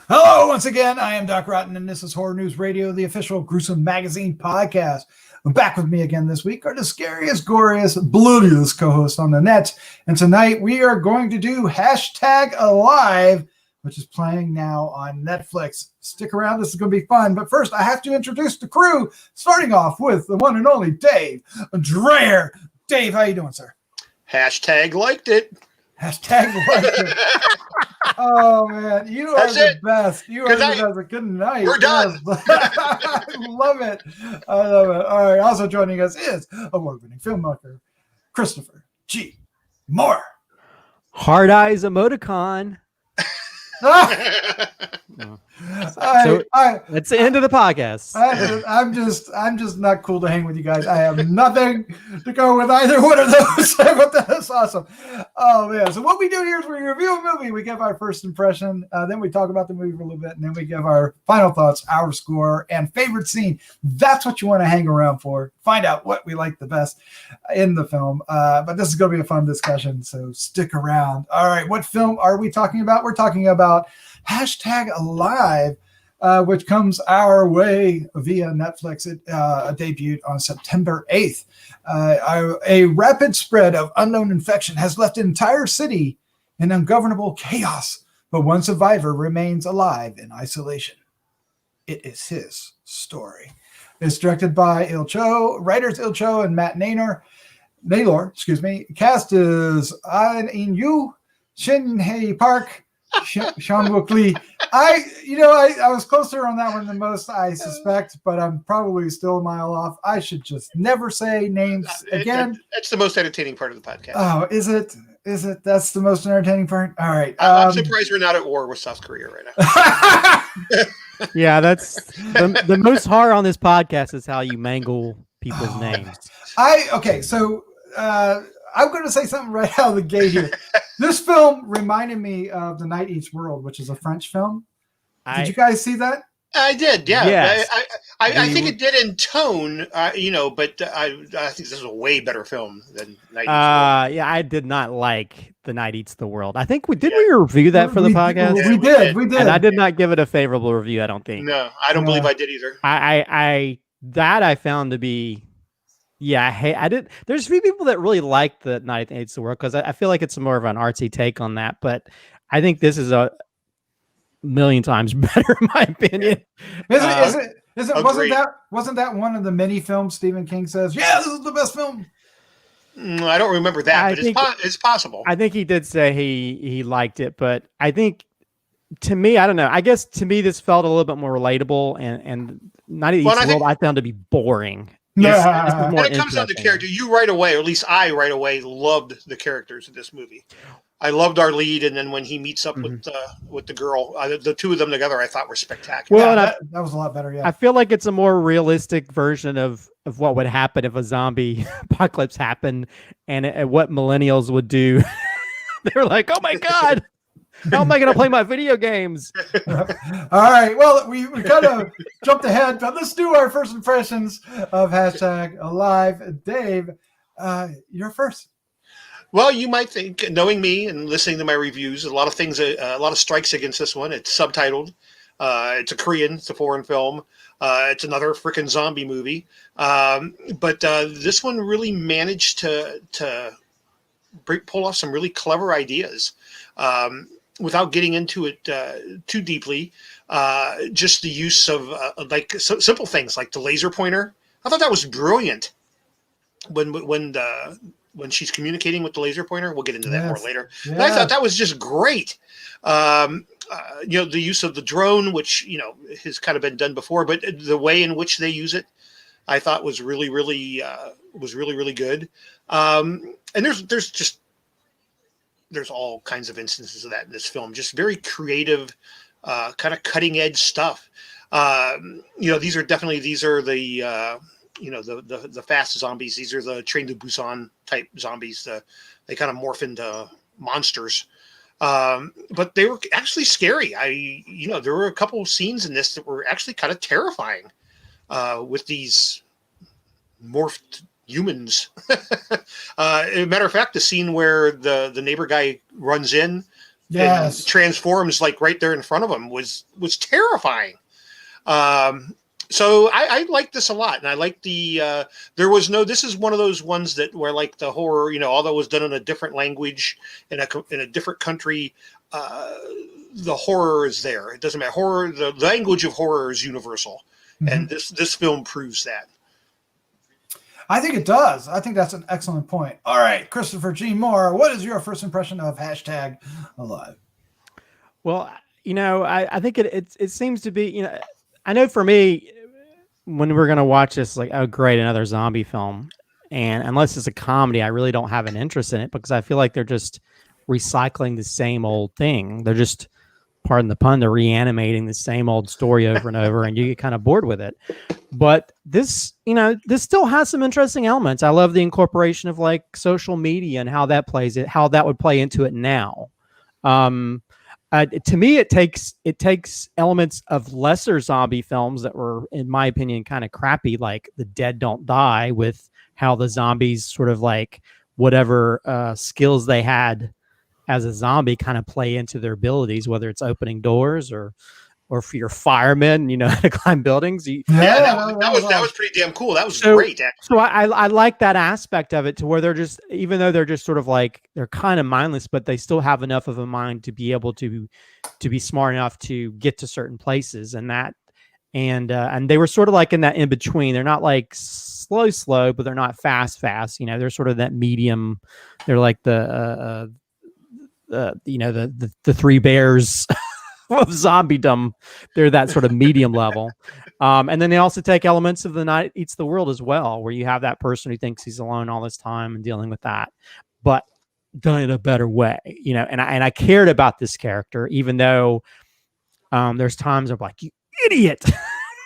Hello, once again. I am Doc Rotten, and this is Horror News Radio, the official Gruesome Magazine podcast. Back with me again this week are the scariest, goriest, bloodiest co-hosts on the net. And tonight we are going to do #Alive, which is playing now on Netflix. Stick around. This is going to be fun. But first, I have to introduce the crew, starting off with the one and only Dave Dreher. Dave, how you doing, sir? #liked it. #liked it. Oh, man. You are the best. You are the best. Good night. We're done. I love it. I love it. All right. Also joining us is award-winning filmmaker Christopher G. Moore. Hard Eyes Emoticon. So that's the end of the podcast. I'm just not cool to hang with you guys. I have nothing to go with either one of those. But that's awesome. Oh man! So what we do here is we review a movie. We give our first impression, then we talk about the movie for a little bit, and then we give our final thoughts, our score, and favorite scene. That's what you want to hang around for. Find out what we like the best in the film. But this is going to be a fun discussion, so stick around. All right, what film are we talking about? We're talking about #Alive, which comes our way via Netflix. It debuted on September 8th. A rapid spread of unknown infection has left an entire city in ungovernable chaos, but one survivor remains alive in isolation. It is his story. It's directed by Il Cho, writers Il Cho and Matt Naylor. Cast is An In-yu, Shin-Hye Park, Hyun-Wook Lee. I was closer on that one than most, I suspect, but I'm probably still a mile off. I should just never say names again. That's the most entertaining part of the podcast. Oh, is it? That's the most entertaining part? All right. I'm surprised we're not at war with South Korea right now. Yeah, that's the most horror on this podcast is how you mangle people's names. So I'm going to say something right out of the gate here. This film reminded me of The Night Eats World, which is a French film. Did you guys see that? I did, yeah. Yes. I think it did in tone, but I think this is a way better film than Night Eats World. Yeah, I did not like The Night Eats the World. I think we review that for the podcast? We did. And I did not give it a favorable review, I don't think. No, I don't believe I did either. I found to be... Yeah, I did. There's a few people that really like The Night Eats the World because I feel like it's more of an artsy take on that. But I think this is a million times better, in my opinion. Wasn't that one of the many films Stephen King says, yeah, this is the best film? I don't remember that, but it's possible. I think he did say he liked it, but I think to me, I don't know. I guess to me, this felt a little bit more relatable, and Night Eats the World I found to be boring. Yes, when it comes down to character, you right away, or at least I right away, loved the characters of this movie. I loved our lead, and then when he meets up with the girl, the two of them together, I thought were spectacular. Well, that was a lot better. Yeah, I feel like it's a more realistic version of what would happen if a zombie apocalypse happened, and what millennials would do. They're like, "Oh my god, how am I going to play my video games?" All right. Well, we kind of jumped ahead, but let's do our first impressions of #Alive. Dave, you're first. Well, you might think, knowing me and listening to my reviews, a lot of strikes against this one. It's subtitled. It's a Korean. It's a foreign film. It's another freaking zombie movie. But this one really managed to pull off some really clever ideas. Without getting into it too deeply, just the use of simple things like the laser pointer. I thought that was brilliant. When she's communicating with the laser pointer, we'll get into that more later. Yeah. But I thought that was just great. The use of the drone, which has kind of been done before, but the way in which they use it, I thought was really, really good. And there's all kinds of instances of that in this film. Just very creative, kind of cutting edge stuff. These are the fast zombies. These are the Train to Busan type zombies. They kind of morph into monsters. But they were actually scary. There were a couple of scenes in this that were actually kind of terrifying with these morphed humans. As a matter of fact, the scene where the neighbor guy runs in Yes. transforms like right there in front of him was terrifying. So I like this a lot, and I like the this is one of those ones that where like the horror, although it was done in a different language in a different country, the horror is there. It doesn't matter. The language of horror is universal, and this film proves that. I think it does. I think that's an excellent point. All right, Christopher G. Moore, what is your first impression of #Alive? Well, I think it seems to be, I know for me, when we're going to watch this, like, oh, great, another zombie film. And unless it's a comedy, I really don't have an interest in it because I feel like they're just recycling the same old thing. They're just, pardon the pun, they're reanimating the same old story over and over, and you get kind of bored with it. But this, this still has some interesting elements. I love the incorporation of like social media and how that would play into it now. To me, it takes elements of lesser zombie films that were, in my opinion, kind of crappy, like The Dead Don't Die, with how the zombies sort of like whatever skills they had as a zombie kind of play into their abilities, whether it's opening doors or for your firemen, how to climb buildings. That was pretty damn cool. That was great. Actually. So I like that aspect of it, to where they're just, even though they're just sort of like, they're kind of mindless, but they still have enough of a mind to be able to be smart enough to get to certain places, and they were sort of like in that in between. They're not like slow, but they're not fast. They're sort of that medium. They're like the three bears of zombiedom. They're that sort of medium level. And then they also take elements of The Night Eats the World as well, where you have that person who thinks he's alone all this time and dealing with that, but done in a better way, and I cared about this character, even though there's times I'm like, you idiot,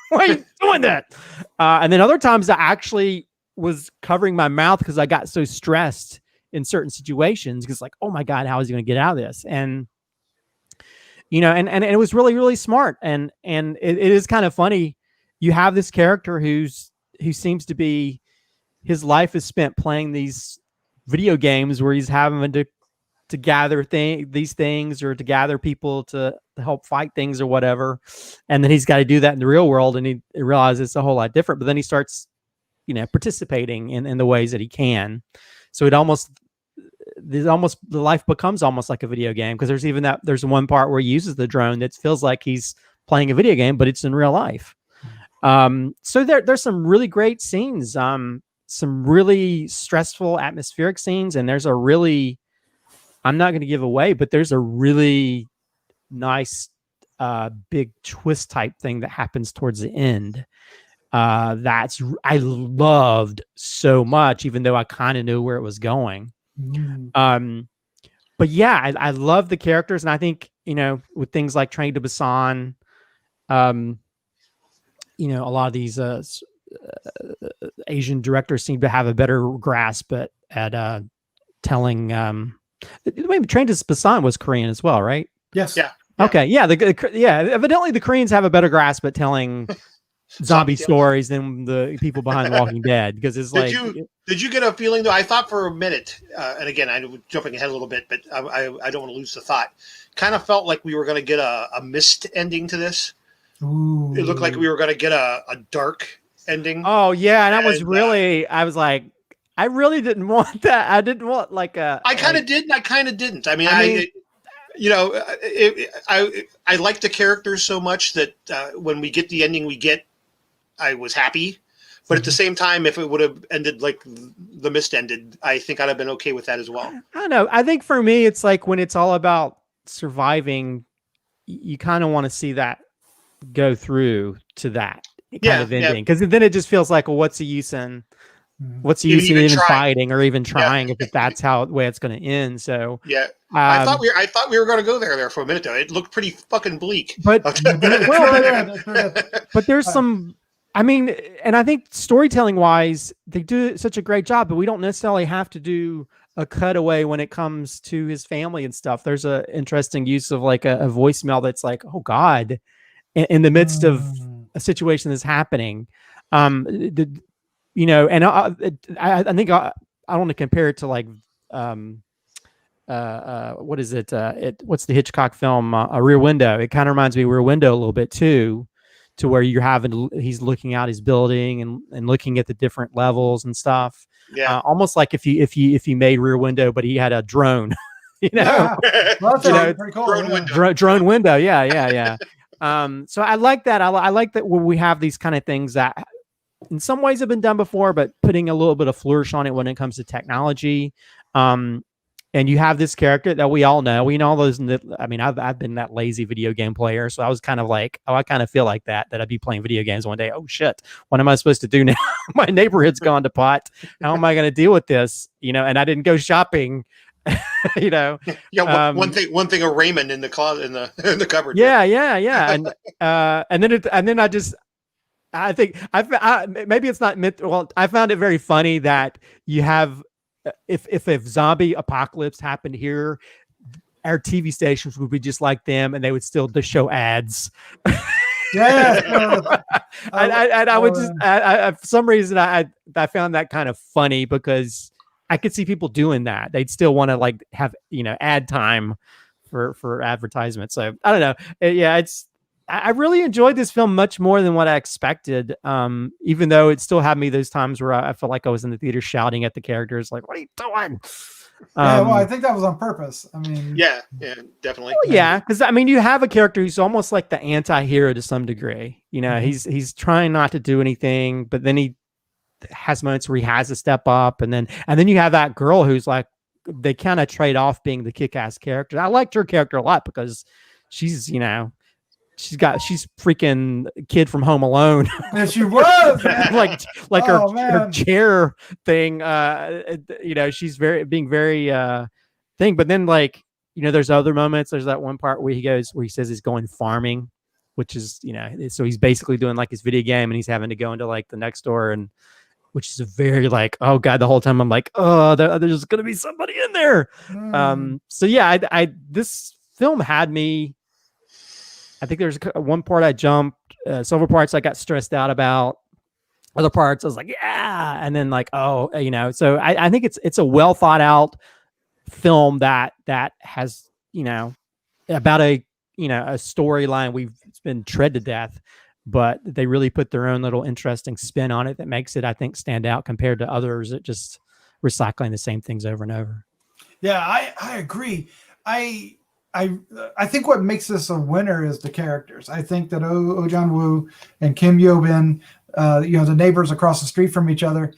why are you doing that? And then other times I actually was covering my mouth because I got so stressed in certain situations, because like, oh my God, how is he going to get out of this? And and it was really, really smart. And it is kind of funny. You have this character who seems to be, his life is spent playing these video games where he's having to gather these things, or to gather people to help fight things or whatever. And then he's got to do that in the real world, and he realizes it's a whole lot different. But then he starts, participating in the ways that he can. So the life becomes almost like a video game, because there's one part where he uses the drone that feels like he's playing a video game, but it's in real life. So there's some really great scenes, some really stressful atmospheric scenes, and there's a really, I'm not going to give away, but there's a really nice big twist type thing that happens towards the end. I loved so much, even though I kind of knew where it was going. But yeah, I love the characters, and I think, with things like Train to Busan, a lot of these Asian directors seem to have a better grasp at telling. Maybe Train to Busan was Korean as well, right? Yes. Yeah. Okay. Yeah. Evidently, the Koreans have a better grasp at telling zombie stories than the people behind Walking Dead, because it's did you get a feeling, though? I thought for a minute, and again, I'm jumping ahead a little bit, but I don't want to lose the thought. Kind of felt like we were going to get a mist ending to this. Ooh. It looked like we were going to get a dark ending. Oh yeah, and I was like, I really didn't want that. I didn't want like a. I kind of did, and I kind of didn't. I mean, I like the characters so much that when we get the ending we get, I was happy. But at the same time, if it would have ended like the mist ended, I think I'd have been okay with that as well. I don't know. I think for me, it's like when it's all about surviving, you kind of want to see that go through to that kind of ending, because then it just feels like, well, what's the use in even fighting or even trying if that's how the way it's going to end? So yeah, I thought we were going to go there for a minute though. It looked pretty fucking bleak. But but there's some. I mean, and I think storytelling wise, they do such a great job, but we don't necessarily have to do a cutaway when it comes to his family and stuff. There's a interesting use of like a voicemail that's like, oh God, in the midst of a situation that's happening. And I think I don't want to compare it to like what is it? What's the Hitchcock film? A Rear Window. It kind of reminds me of Rear Window a little bit too, to where he's looking out his building and looking at the different levels and stuff. Yeah. Almost like if you made Rear Window, but he had a drone, Yeah. Well, that's pretty cool. Drone Yeah. window. drone window. Yeah. So I like that. I like that where we have these kind of things that in some ways have been done before, but putting a little bit of flourish on it when it comes to technology. And you have this character that we all know. We know those. I mean, I've been that lazy video game player, so I was kind of like, oh, I kind of feel like that I'd be playing video games one day. Oh shit, what am I supposed to do now? My neighborhood's gone to pot. How am I going to deal with this? You know, and I didn't go shopping. You know, Yeah. One thing of raiment in the closet in the cupboard. Yeah. And then I think maybe it's not meant. Well, I found it very funny that you have. If a zombie apocalypse happened here, our TV stations would be just like them, and they would still just show ads. Yeah, I would just, for some reason, I found that kind of funny because I could see people doing that. They'd still want to like have ad time for advertisement. So I don't know. Yeah, I really enjoyed this film much more than what I expected. Even though it still had me those times where I felt like I was in the theater shouting at the characters, like, "What are you doing?" Yeah, well, I think that was on purpose. I mean, yeah, definitely. Well, yeah, because I mean, you have a character who's almost like the anti-hero to some degree. You know, he's trying not to do anything, but then he has moments where he has to step up, and then you have that girl who's like, they kind of trade off being the kick-ass character. I liked her character a lot because she's she's freaking kid from Home Alone. And she was like her chair thing. She's being very thing. But then there's other moments. There's that one part where he says he's going farming, which is so he's basically doing like his video game and he's having to go into like the next door, and which is a very like, oh god, the whole time I'm like, oh, there's gonna be somebody in there. So yeah, this film had me. I think there's one part I jumped, several parts I got stressed out about. Other parts I was like, yeah, and then like, oh, So I think it's a well thought out film that has about a storyline it's been tread to death, but they really put their own little interesting spin on it that makes it, I think, stand out compared to others that just recycling the same things over and over. Yeah, I agree. I think what makes this a winner is the characters. I think that Oh Jang-woo and Kim Yo-bin, the neighbors across the street from each other,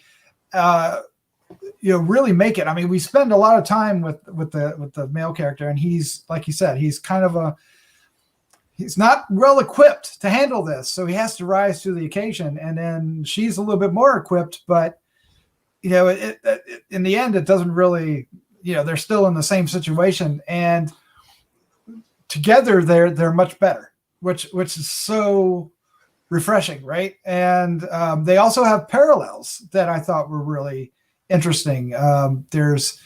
really make it. I mean, we spend a lot of time with the male character, and he's, like you said, he's kind of he's not well equipped to handle this, so he has to rise to the occasion. And then she's a little bit more equipped, but in the end, it doesn't really. They're still in the same situation, and together they're much better, which is so refreshing, right? And they also have parallels that I thought were really interesting. There's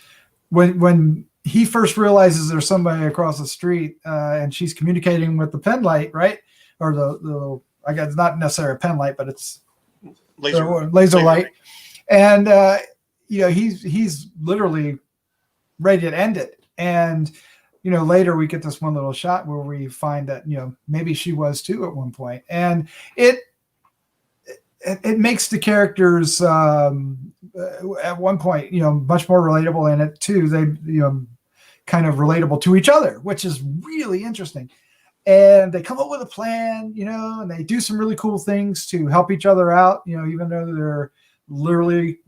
when he first realizes there's somebody across the street and she's communicating with the pen light, right? Or the I guess it's not necessarily a pen light, but it's laser light. And he's literally ready to end it. And later we get this one little shot where we find that, maybe she was too at one point. And it makes the characters at one point, much more relatable in it too. They, kind of relatable to each other, which is really interesting. And they come up with a plan, and they do some really cool things to help each other out, even though they're literally,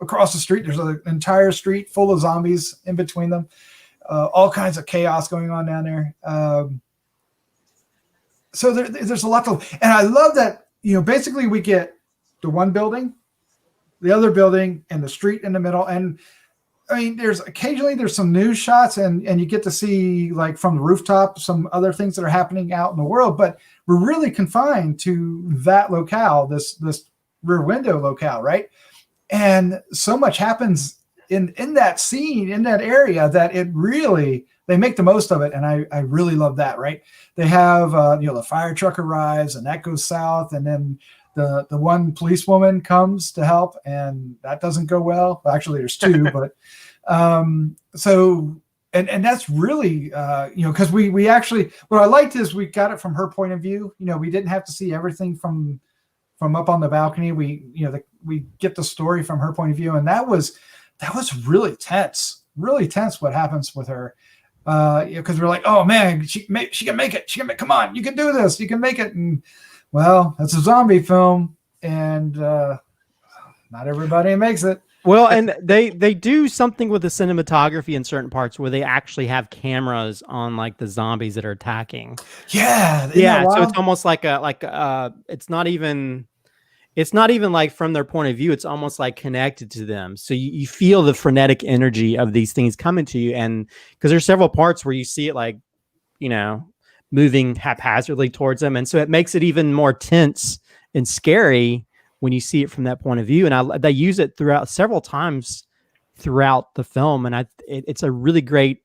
across the street. There's an entire street full of zombies in between them. All kinds of chaos going on down there. So there's a lot to, and I love that, basically we get the one building, the other building, and the street in the middle. And I mean, there's some news shots and you get to see like from the rooftop, some other things that are happening out in the world, but we're really confined to that locale, this Rear Window locale. Right. And so much happens in that scene, in that area, that it really, they make the most of it. And I really love that, right? They have, the fire truck arrives and that goes south. And then the one policewoman comes to help and that doesn't go well. Actually, there's two, but and and that's really because we actually, what I liked is we got it from her point of view. We didn't have to see everything from up on the balcony. We get the story from her point of view, and that was really tense what happens with her. Because we're like, oh man, she can make it. Come on, you can do this. You can make it. And well, it's a zombie film, and not everybody makes it. Well, and they do something with the cinematography in certain parts where they actually have cameras on like the zombies that are attacking. Yeah, So it's almost like it's not even like from their point of view. It's almost like connected to them. So you feel the frenetic energy of these things coming to you. And because there's several parts where you see it like, moving haphazardly towards them. And so it makes it even more tense and scary when you see it from that point of view. And they use it throughout several times throughout the film. And it's a really great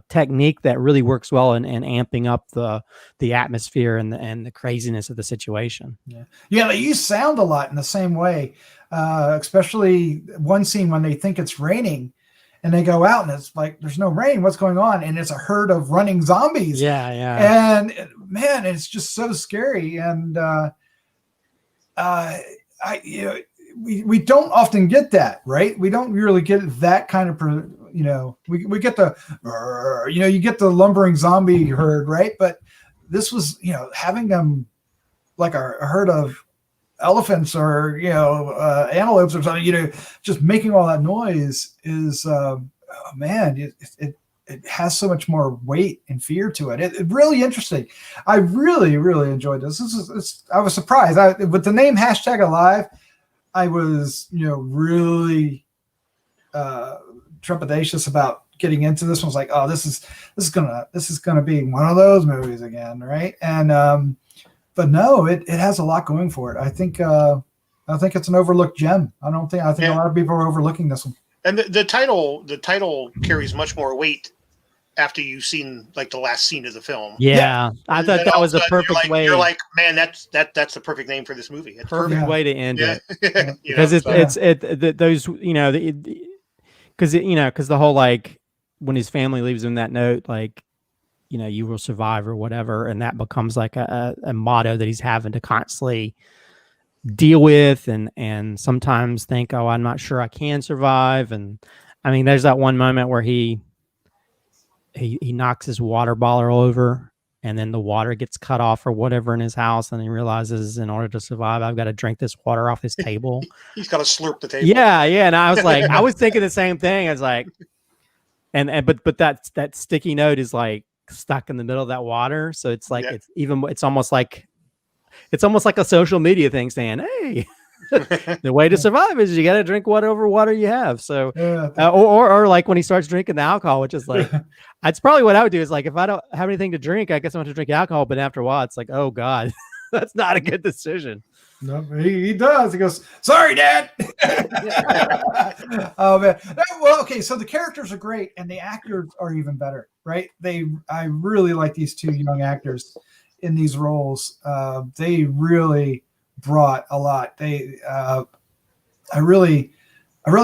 technique that really works well in amping up the atmosphere and the craziness of the situation. Yeah, they use sound a lot in the same way, especially one scene when they think it's raining and they go out and it's like there's no rain, what's going on? And it's a herd of running zombies. And man, it's just so scary. And we don't often get that, right? We don't really get that kind of we get the you get the lumbering zombie herd, right? But this was having them like a herd of elephants or antelopes or something, just making all that noise is it has so much more weight and fear to it. It's really interesting. I really enjoyed this. I was surprised with the name #Alive. I was really trepidatious about getting into this one. I was like, oh, this is gonna be one of those movies again, right? And but no, it has a lot going for it. I think it's an overlooked gem. I think a lot of people are overlooking this one. And the title carries much more weight after you've seen like the last scene of the film. Yeah. I thought that was a perfect way. You're like, man, that's the perfect name for this movie. It's perfect way to end it. Because those because the whole like when his family leaves him that note, like you will survive or whatever, and that becomes like a motto that he's having to constantly deal with and sometimes think, oh, I'm not sure I can survive. And I mean, there's that one moment where he knocks his water bottle over and then the water gets cut off or whatever in his house, and he realizes in order to survive, I've got to drink this water off this table. He's got to slurp the table. Yeah. And I was like, I was thinking the same thing. I was like, but that sticky note is like stuck in the middle of that water, so it's like it's almost like a social media thing saying, hey, the way to survive is you got to drink whatever water you have. So or like when he starts drinking the alcohol, which is like that's probably what I would do, is like if I don't have anything to drink, I guess I'm going to drink alcohol, but after a while it's like, oh god, that's not a good decision. No, he does. He goes, sorry, Dad. Oh man. Well, okay. So the characters are great, and the actors are even better, right? I really like these two young actors in these roles. They really brought a lot. I really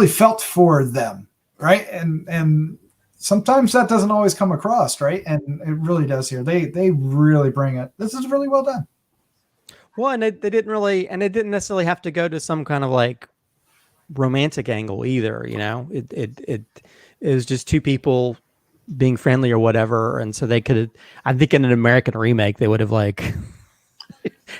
felt for them, right? And sometimes that doesn't always come across, right? And it really does here. They really bring it. This is really well done. Well, and they didn't necessarily have to go to some kind of like romantic angle either. It was just two people being friendly or whatever, and so they could have. I think in an American remake, they would have like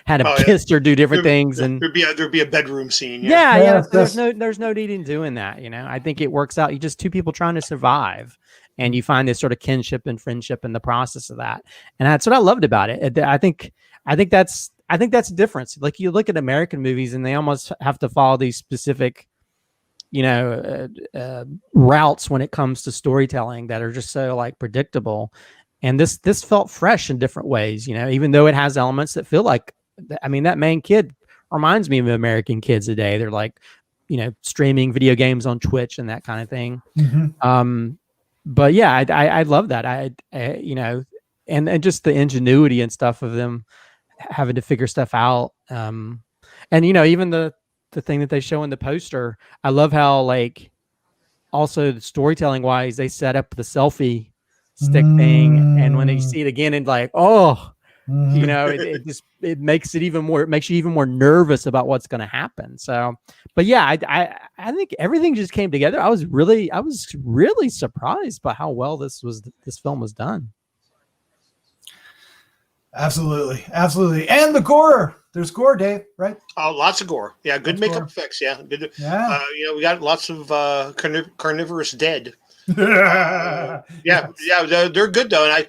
had him kissed or do different things, and there'd be a bedroom scene. There's no need in doing that. I think it works out. You just two people trying to survive, and you find this sort of kinship and friendship in the process of that, and that's what I loved about it. I think that's the difference. Like you look at American movies and they almost have to follow these specific, routes when it comes to storytelling that are just so like predictable. And this felt fresh in different ways, even though it has elements that feel like, I mean, that main kid reminds me of American kids today. They're like, streaming video games on Twitch and that kind of thing. Mm-hmm. But yeah, I love that. And just the ingenuity and stuff of them having to figure stuff out. And even the thing that they show in the poster, I love how like also the storytelling wise, they set up the selfie stick thing, and when you see it again, and like, oh, you know, it just it makes you even more nervous about what's going to happen. So, but yeah, I think everything just came together. I was really surprised by how well this film was done. Absolutely, and the gore. There's gore, Dave, right? Oh, lots of gore. Yeah, good makeup effects. Yeah, good. Yeah. We got lots of carnivorous dead. Yes. They're good though, and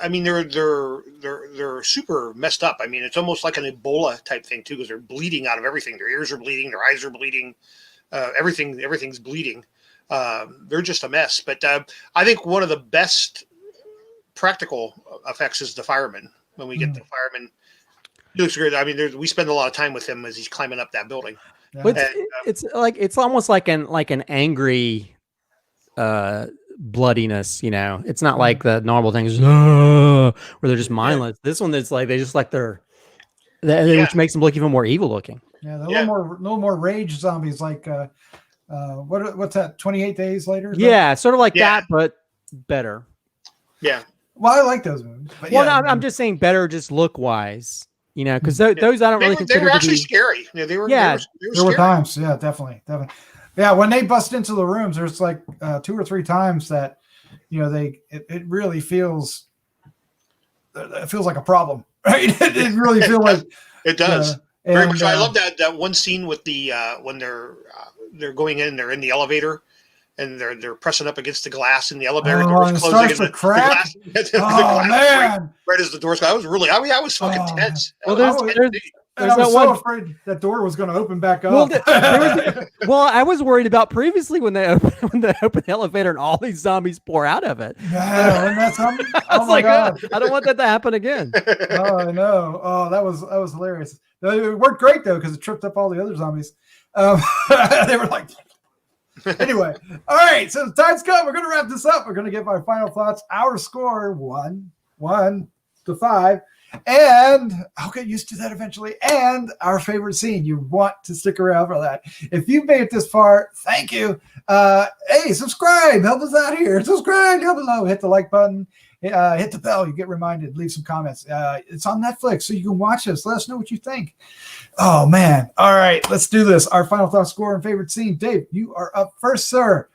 I mean, they're super messed up. I mean, it's almost like an Ebola type thing too, because they're bleeding out of everything. Their ears are bleeding, their eyes are bleeding, everything's bleeding. They're just a mess. But I think one of the best practical effects is the fireman. When we get the fireman, he looks great. I mean, we spend a lot of time with him as he's climbing up that building. Yeah. But it's almost like an angry bloodiness, you know. It's not like the normal things where they're just mindless. This one is like which makes them look even more evil looking. Yeah, they're a little more rage zombies, like what's that? 28 Days Later? Yeah, sort of like that, but better. Yeah. Well, I like those movies. But I'm just saying better, just look wise, you know, because those I don't really consider. They were actually scary. Yeah, they were. There were times. Yeah, definitely. Yeah, when they bust into the rooms, there's like 2 or 3 times that, you know, it really feels like a problem, right? It really feels like it does. Very much. I love that one scene with the when they're going in, they're in the elevator, and they're pressing up against the glass in the elevator doors closing, and crack. The glass Man! Right as the doors close. I was fucking tense. And I was so afraid that door was going to open back up. Well, I was worried about previously when they open the elevator and all these zombies pour out of it. Yeah, and that's I was like, God. I don't want that to happen again. Oh, I know. Oh, that was hilarious. It worked great though, because it tripped up all the other zombies. They were like. Anyway, all right. So the time's come. We're going to wrap this up. We're going to give our final thoughts. Our score 1 to 5. And I'll get used to that eventually. And our favorite scene. You want to stick around for that. If you've made it this far, thank you. Hey, subscribe. Help us out here. Subscribe down below. Hit the like button. Hit the bell. You get reminded. Leave some comments. It's on Netflix, so you can watch us. Let us know what you think. Oh, man. All right. Let's do this. Our final thought, score, and favorite scene. Dave, you are up first, sir.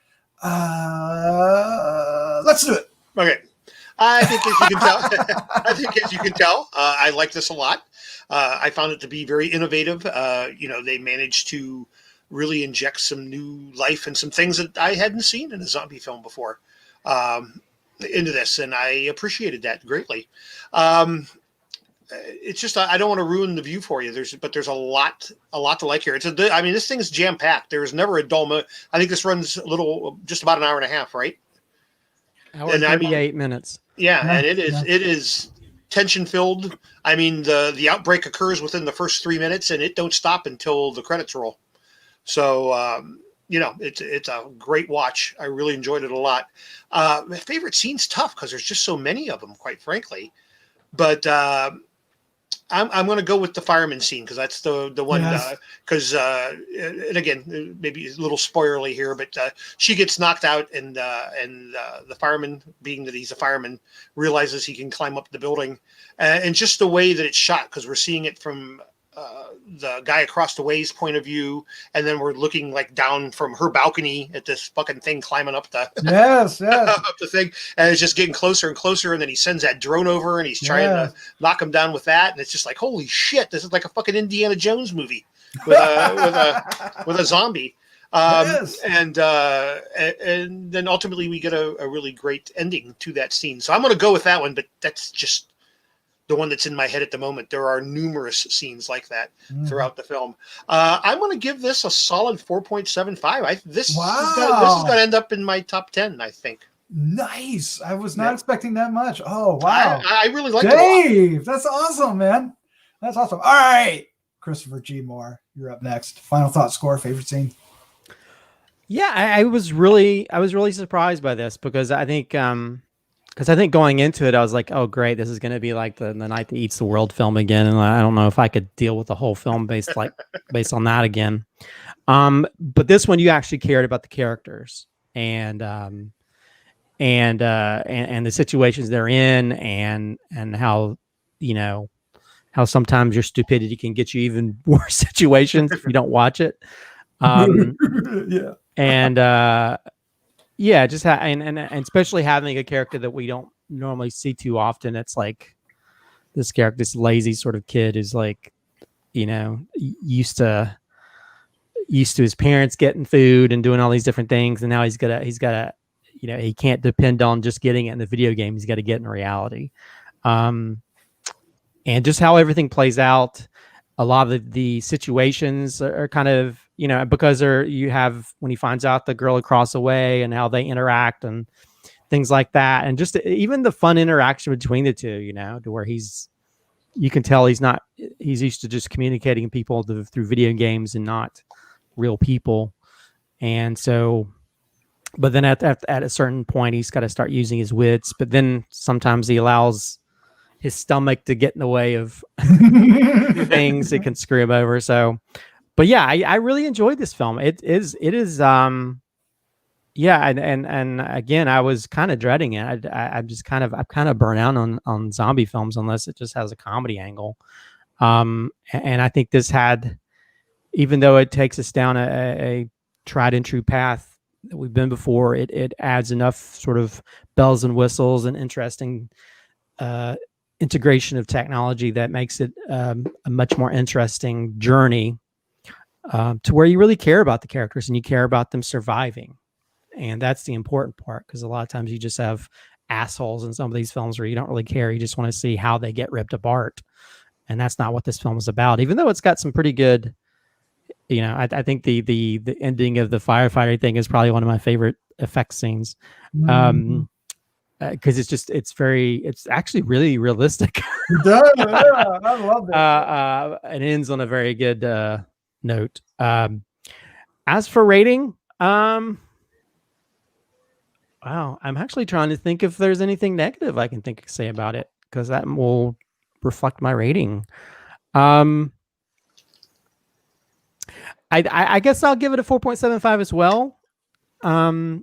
Let's do it. Okay. I think as you can tell, I like this a lot. I found it to be very innovative. They managed to really inject some new life and some things that I hadn't seen in a zombie film before into this, and I appreciated that greatly. It's just I don't want to ruin the view for you. There's a lot to like here. This thing is jam packed. There's never a dull moment. I think this runs just about an hour and a half, right? Hour and 38 minutes. Yeah, and it is tension filled. I mean, the outbreak occurs within the first 3 minutes, and it don't stop until the credits roll. So it's a great watch. I really enjoyed it a lot. My favorite scene's tough because there's just so many of them, quite frankly. But I'm going to go with the fireman scene because that's the one. Because and again, maybe a little spoilerly here, but she gets knocked out, and the fireman, being that he's a fireman, realizes he can climb up the building, and just the way that it's shot, because we're seeing it from the guy across the way's point of view, and then we're looking like down from her balcony at this fucking thing climbing up the up the thing, and it's just getting closer and closer, and then he sends that drone over, and he's trying to knock him down with that, and it's just like, holy shit, this is like a fucking Indiana Jones movie with a zombie. And then ultimately we get a really great ending to that scene. So I'm going to go with that one, but that's just the one that's in my head at the moment. There are numerous scenes like that throughout the film. I'm going to give this a solid 4.75. This is going to end up in my top 10, I think. Nice. I was not expecting that much. Oh, wow. I really like it. Dave, that's awesome, man. That's awesome. All right. Christopher G. Moore, you're up next. Final thought, score, favorite scene. Yeah, I was really surprised by this because I think because I think going into it, I was like, oh, great, this is going to be like the Night That Eats the World film again. And I don't know if I could deal with the whole film based on that again. But this one, you actually cared about the characters and the situations they're in and how, how sometimes your stupidity can get you even worse situations if you don't watch it. Yeah. And just and especially having a character that we don't normally see too often. It's like this character, this lazy sort of kid who's like, used to his parents getting food and doing all these different things, and now he's gotta he can't depend on just getting it in the video game. He's got to get in reality. And just how everything plays out, a lot of the situations are kind of, because you have, when he finds out the girl across the way and how they interact and things like that. And just even the fun interaction between the two, to where you can tell he's used to just communicating with people through video games and not real people. And so, but then at a certain point, he's got to start using his wits, but then sometimes he allows his stomach to get in the way of things that can screw him over. So, but yeah, I really enjoyed this film. It is and again, I was kind of dreading it. I'm kind of burnt out on zombie films unless it just has a comedy angle. And I think this had, even though it takes us down a tried and true path that we've been before, it adds enough sort of bells and whistles and interesting integration of technology that makes it a much more interesting journey to where you really care about the characters and you care about them surviving. And that's the important part, because a lot of times you just have assholes in some of these films where you don't really care. You just want to see how they get ripped apart. And that's not what this film is about, even though it's got some pretty good, I think the ending of the firefighter thing is probably one of my favorite effect scenes. Because it's actually really realistic. It does, yeah, I love it. It ends on a very good note. As for rating, wow, I'm actually trying to think if there's anything negative I can say about it, because that will reflect my rating. I guess I'll give it a 4.75 as well. I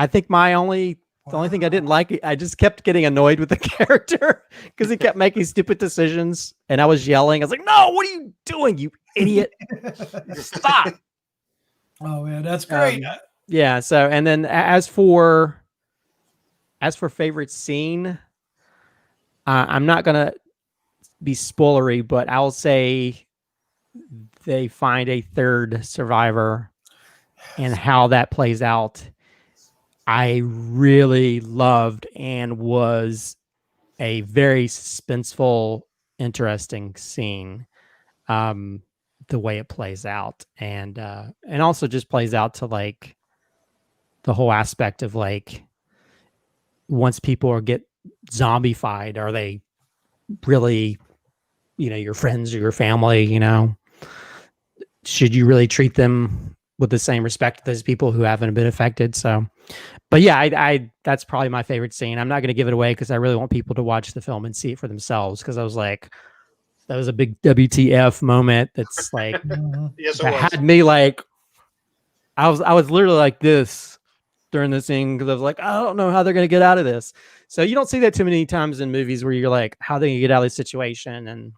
think the only thing I didn't like, I just kept getting annoyed with the character because he kept making stupid decisions, and I was yelling. I was like, "No, what are you doing, you idiot? Stop!" Oh man, that's great. Yeah. So, and then as for favorite scene, I'm not gonna be spoilery, but I'll say they find a third survivor, and how that plays out, I really loved, and was a very suspenseful, interesting scene. The way it plays out, and also just plays out to like the whole aspect of like, once people get zombified, are they really, your friends or your family? Should you really treat them with the same respect as people who haven't been affected? So, but yeah, I that's probably my favorite scene. I'm not going to give it away because I really want people to watch the film and see it for themselves. Because I was like, that was a big WTF moment. That's like, Yes, it that was. had me like, I was literally like this during the scene, because I was like, I don't know how they're going to get out of this. So you don't see that too many times in movies where you're like, how are they going to get out of this situation? And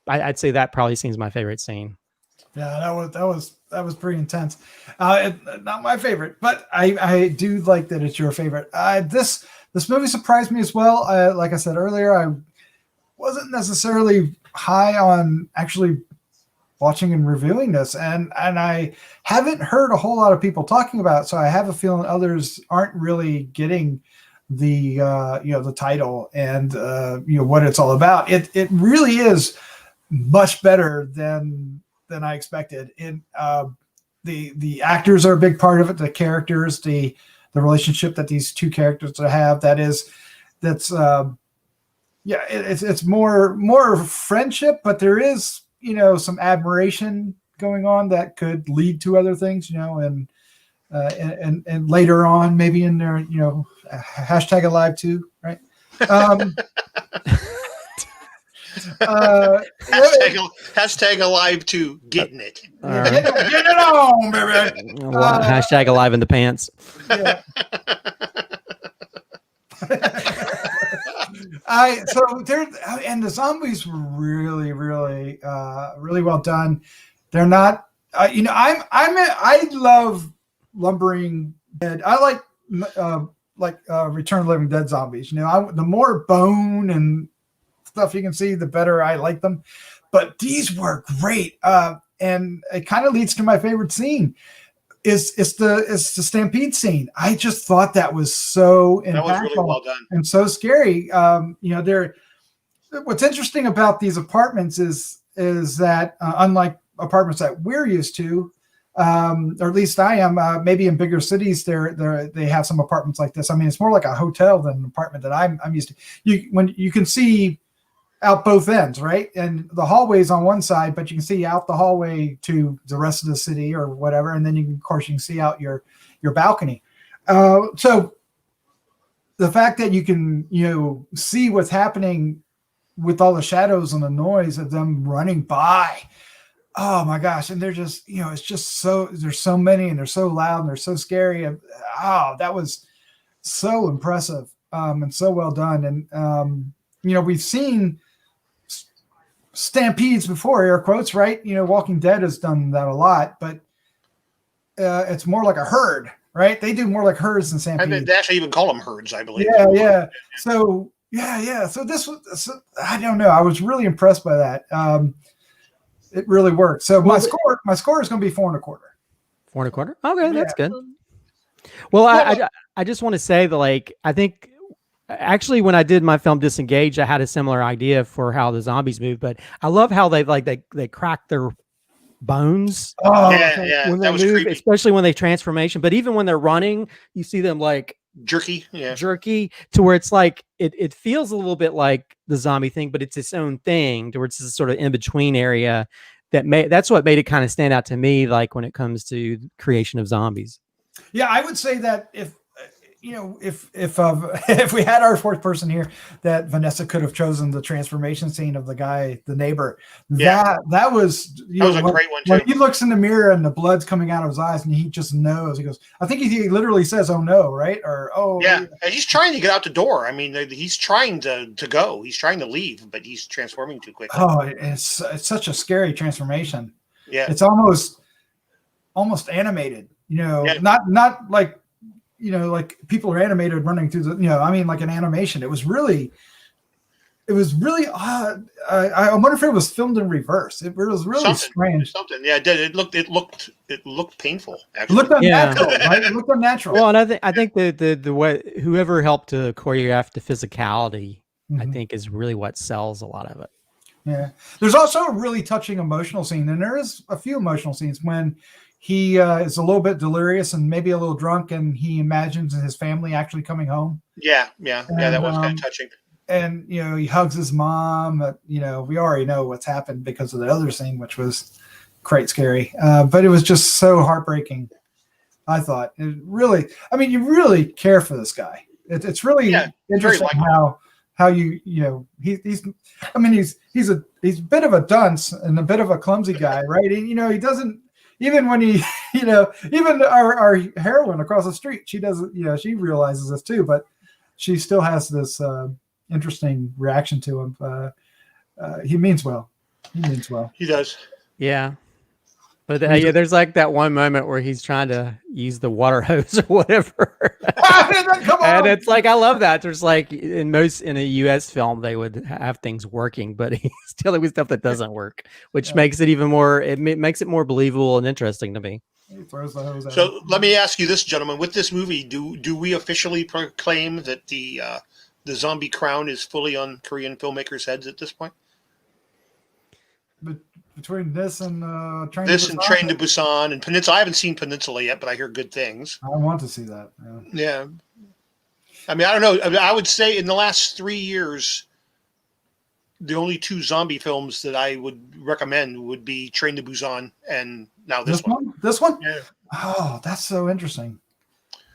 I'd say that probably seems my favorite scene. Yeah, that was pretty intense. Not my favorite, but I do like that it's your favorite. This movie surprised me as well. Like I said earlier, I wasn't necessarily high on actually watching and reviewing this, and I haven't heard a whole lot of people talking about it, so I have a feeling others aren't really getting the the title and what it's all about. It really is much better than I expected. And the actors are a big part of it. The characters, the relationship that these two characters have, it's more friendship, but there is some admiration going on that could lead to other things, and and later on, maybe in their, hashtag alive too, right? Hashtag alive to getting it. Get it on, baby. Hashtag alive in the pants. Yeah. And the zombies were really, really, really well done. They're not, I love lumbering dead. I like Return of the Living Dead zombies. The more bone and stuff you can see, the better I like them. But these were great, and it kind of leads to my favorite scene. Is the stampede scene. I just thought that was so impactful. That was really well done and so scary. What's interesting about these apartments is that unlike apartments that we're used to, or at least I am, maybe in bigger cities, they have some apartments like this. I mean, it's more like a hotel than an apartment that I'm used to. When you can see out both ends, right? And the hallway's on one side, but you can see out the hallway to the rest of the city or whatever. And then you can see out your balcony. So the fact that you can, see what's happening with all the shadows and the noise of them running by. Oh my gosh. And they're just, it's just there's so many and they're so loud and they're so scary. And that was so impressive and so well done. And, we've seen stampedes before, air quotes, right? Walking Dead has done that a lot, but it's more like a herd, right? They do more like herds than stampedes. They actually even call them herds, I believe. Yeah. So So this was, I don't know. I was really impressed by that. It really worked. So my score is going to be 4.25. 4.25. Okay, that's good. Well, I just want to say that, I think actually when I did my film Disengaged, I had a similar idea for how the zombies move, but I love how they crack their bones. When they move, creepy. Especially when they transformation. But even when they're running, you see them jerky to where it's it feels a little bit like the zombie thing, but it's its own thing, to where it's this sort of in between area that's what made it kind of stand out to me, when it comes to creation of zombies. Yeah, I would say that if we had our fourth person here, that Vanessa could have chosen the transformation scene of the guy, the neighbor. Yeah. That was a great one too. When he looks in the mirror and the blood's coming out of his eyes and he just knows. He goes, I think he literally says, "Oh no," right? Or yeah. And he's trying to get out the door. I mean, he's trying to go. He's trying to leave, but he's transforming too quickly. Oh, it's such a scary transformation. Yeah, it's almost animated. Not like. Like people are animated running through like an animation. It was really odd. I wonder if it was filmed in reverse. It was really strange. Something. Yeah, it did. It looked painful. Actually, it looked unnatural. Right? It looked unnatural. Well, and I think the way whoever helped to choreograph the physicality, I think, is really what sells a lot of it. Yeah. There's also a really touching emotional scene, and there is a few emotional scenes when he is a little bit delirious and maybe a little drunk, and he imagines his family actually coming home. Yeah, that was kind of touching. And he hugs his mom. We already know what's happened because of the other scene, which was quite scary. But it was just so heartbreaking. I thought it really. I mean, you really care for this guy. It's really interesting how he's. I mean, he's a bit of a dunce and a bit of a clumsy guy, right? And, he doesn't. Even when he, even our heroine across the street, she doesn't, she realizes this too, but she still has this interesting reaction to him. He means well. He does. Yeah. But there's that one moment where he's trying to use the water hose or whatever. And it's I love that. There's in a US film, they would have things working, but he's dealing with stuff that doesn't work, which makes it even more, makes it more believable and interesting to me. He throws the hose out. So let me ask you this, gentlemen, with this movie, do we officially proclaim that the zombie crown is fully on Korean filmmakers' heads at this point? But between this and Train to Busan and Peninsula, I haven't seen Peninsula yet, but I hear good things. I want to see that. Yeah. I mean, I don't know. I would say in the last 3 years, the only 2 zombie films that I would recommend would be Train to Busan and now this one. This one? Yeah. Oh, that's so interesting.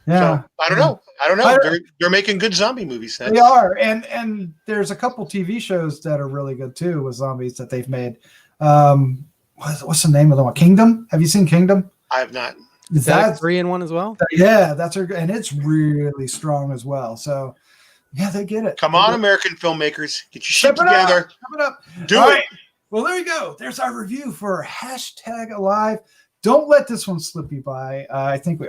Yeah. So, I don't know. They're making good zombie movies. They are, and there's a couple TV shows that are really good too with zombies that they've made. What's the name of the one? Kingdom. Have you seen Kingdom? I have not. Is that a Korean one as well? Yeah, and it's really strong as well. So yeah, they get it. Come on, American filmmakers, get your shit together. Step it up. Do All it. right. Well, there you go. There's our review for #Alive. Don't let this one slip you by. I think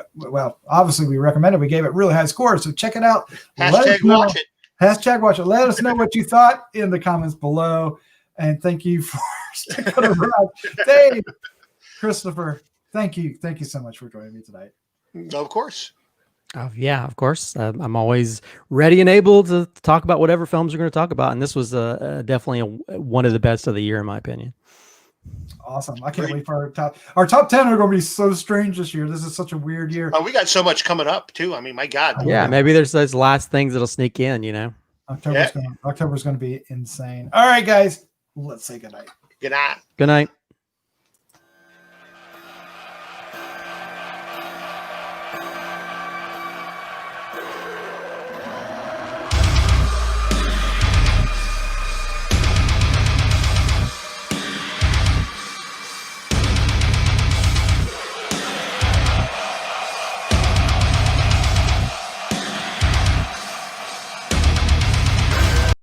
obviously we recommend it. We gave it really high scores, so check it out. #watch it. #watch it. Let us know what you thought in the comments below. And thank you for sticking around. Dave, Christopher, thank you. Thank you so much for joining me tonight. Of course. Oh, yeah, of course. I'm always ready and able to talk about whatever films we're going to talk about. And this was definitely one of the best of the year, in my opinion. Awesome. I can't wait for our top 10 are going to be so strange this year. This is such a weird year. Oh, we got so much coming up too. I mean, my God. Yeah, maybe there's those last things that'll sneak in, you know. October's going to be insane. All right, guys. Let's say goodnight. Good night. Good night.